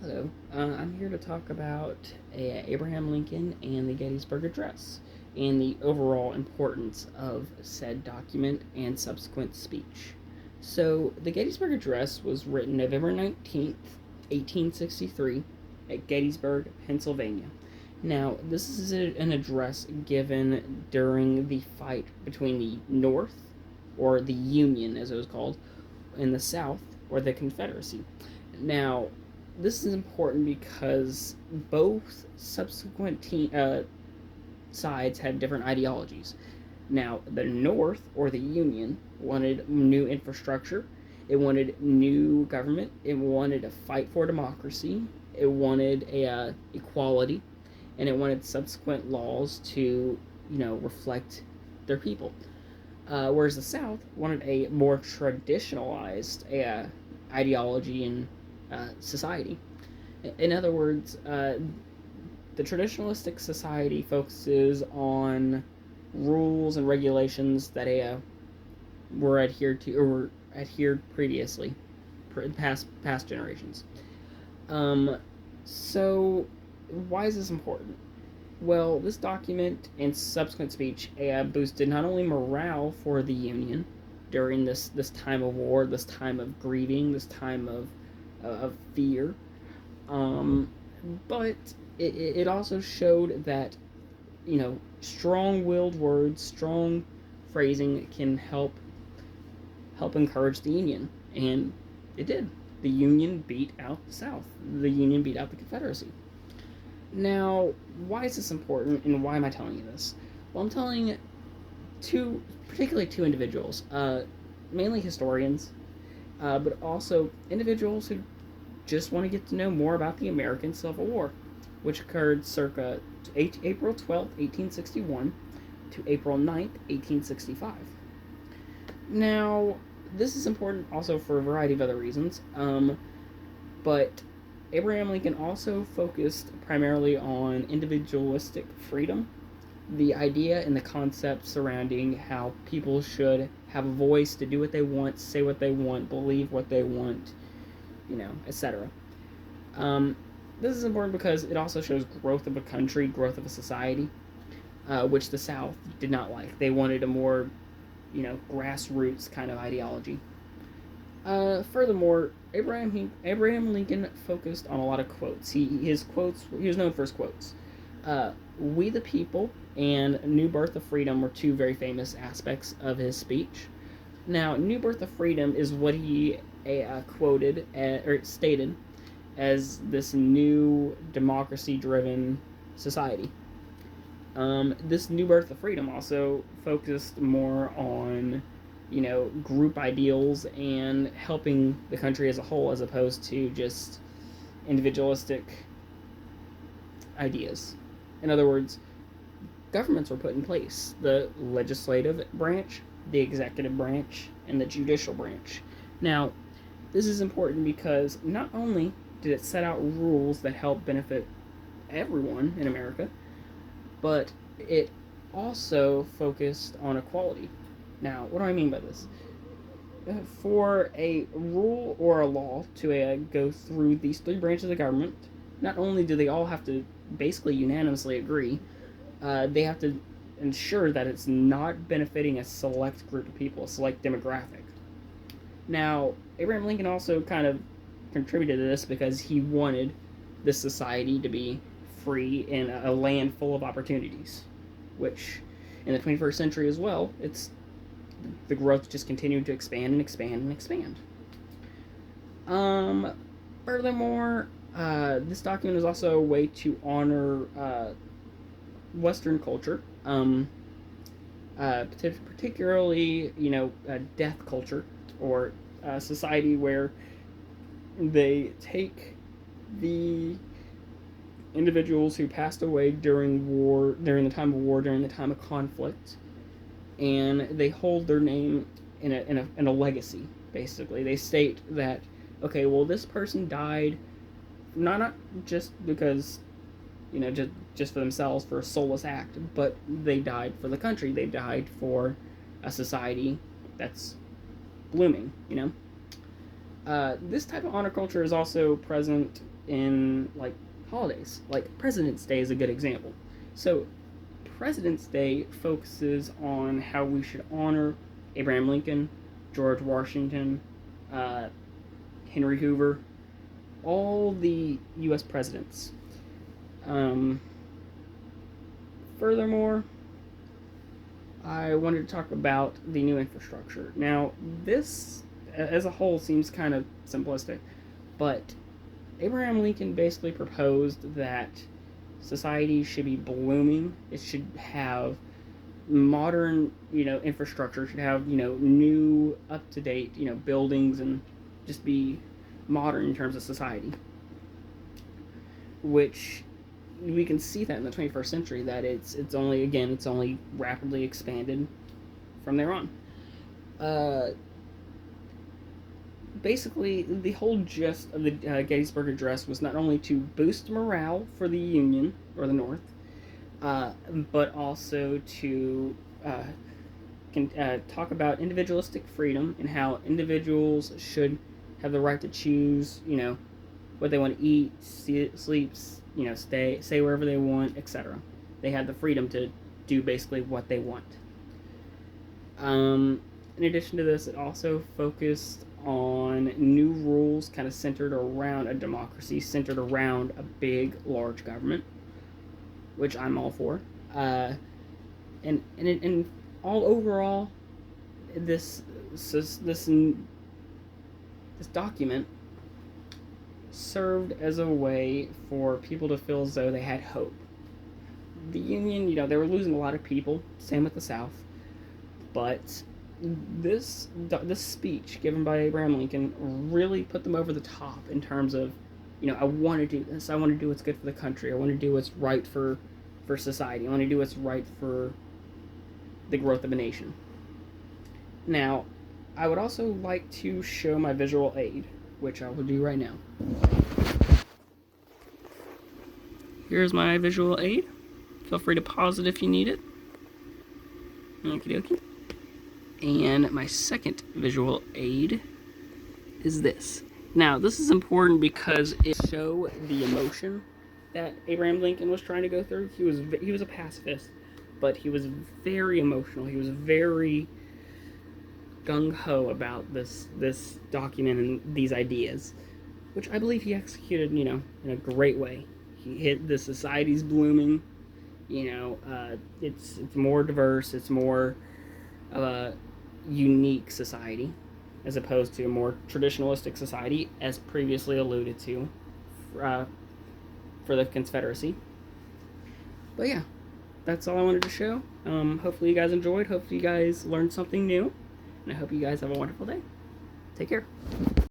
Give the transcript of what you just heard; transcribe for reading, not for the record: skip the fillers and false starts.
Hello, I'm here to talk about Abraham Lincoln and the Gettysburg Address and the overall importance of said document and subsequent speech. So, the Gettysburg Address was written November 19th, 1863, at Gettysburg, Pennsylvania. Now, this is an address given during the fight between the North, or the Union as it was called, and the South, or the Confederacy. Now, this is important because both sides have different ideologies. Now, the North, or the Union, wanted new infrastructure, it wanted new government, it wanted a fight for democracy, it wanted equality, and it wanted subsequent laws to, reflect their people. Whereas the South wanted a more traditionalized ideology and society. In other words, the traditionalistic society focuses on rules and regulations that were adhered to or were adhered previously, past generations. So, why is this important? Well, this document and subsequent speech boosted not only morale for the Union during this time of war, this time of grieving, this time of fear, but it also showed that strong-willed words, strong phrasing can help encourage the Union, and it did. The Union beat out the South. The Union beat out the Confederacy. Now, why is this important, and why am I telling you this? Well, I'm telling particularly two individuals, mainly historians, but also individuals who just want to get to know more about the American Civil War, which occurred circa April 12th, 1861 to April 9th, 1865. Now, this is important also for a variety of other reasons, but Abraham Lincoln also focused primarily on individualistic freedom, the idea and the concept surrounding how people should have a voice to do what they want, say what they want, believe what they want, etc. This is important because it also shows growth of a country, growth of a society, which the South did not like. They wanted a more, grassroots kind of ideology. Furthermore, Abraham Lincoln focused on a lot of quotes. He was known for his quotes. "We the people" and "New Birth of Freedom" were two very famous aspects of his speech. Now, "New Birth of Freedom" is what he quoted or stated as this new democracy-driven society. This New Birth of Freedom also focused more on group ideals and helping the country as a whole, as opposed to just individualistic ideas. In other words, governments were put in place: the legislative branch, the executive branch, and the judicial branch. Now, this is important because not only did it set out rules that help benefit everyone in America, but it also focused on equality. Now, what do I mean by this? For a rule or a law to go through these three branches of government, not only do they all have to basically unanimously agree, they have to ensure that it's not benefiting a select group of people, a select demographic. Now, Abraham Lincoln also kind of contributed to this because he wanted this society to be free in a land full of opportunities, which in the 21st century as well, the growth just continued to expand and expand and expand. Furthermore, this document is also a way to honor Western culture, particularly death culture, or a society where they take the individuals who passed away during the time of war, during the time of conflict, and they hold their name in a legacy. Basically, they state that, okay, well, this person died not just because just for themselves, for a soulless act, but they died for the country. They died for a society that's blooming. This type of honor culture is also present in like holidays. Like President's Day is a good example. So President's Day focuses on how we should honor Abraham Lincoln, George Washington, Henry Hoover, all the U.S. presidents. Furthermore, I wanted to talk about the new infrastructure. Now, this as a whole seems kind of simplistic, but Abraham Lincoln basically proposed that society should be blooming. It should have modern, infrastructure. It should have, new, up-to-date, buildings, and just be modern in terms of society. Which we can see that in the 21st century, that it's only rapidly expanded from there on. Basically, the whole gist of the Gettysburg Address was not only to boost morale for the Union, or the North, but also to talk about individualistic freedom and how individuals should have the right to choose, what they want to eat, sleep, stay wherever they want, etc. They have the freedom to do basically what they want. In addition to this, it also focused on new rules kind of centered around a democracy, centered around a big, large government, which I'm all for. And all overall, this document served as a way for people to feel as though they had hope. The Union, they were losing a lot of people, same with the South, but this speech given by Abraham Lincoln really put them over the top in terms of, I want to do this, I want to do what's good for the country, I want to do what's right for society, I want to do what's right for the growth of a nation. Now, I would also like to show my visual aid, which I will do right now. Here's my visual aid. Feel free to pause it if you need it. Okie dokie. And my second visual aid is this. Now, this is important because it shows the emotion that Abraham Lincoln was trying to go through. He was a pacifist, but he was very emotional. He was very gung-ho about this document and these ideas, which I believe he executed, in a great way. He hit the society's blooming. It's more diverse. It's more of a unique society as opposed to a more traditionalistic society, as previously alluded to, for the Confederacy. But yeah, that's all I wanted to show. Hopefully you guys enjoyed. Hopefully you guys learned something new. And I hope you guys have a wonderful day. Take care.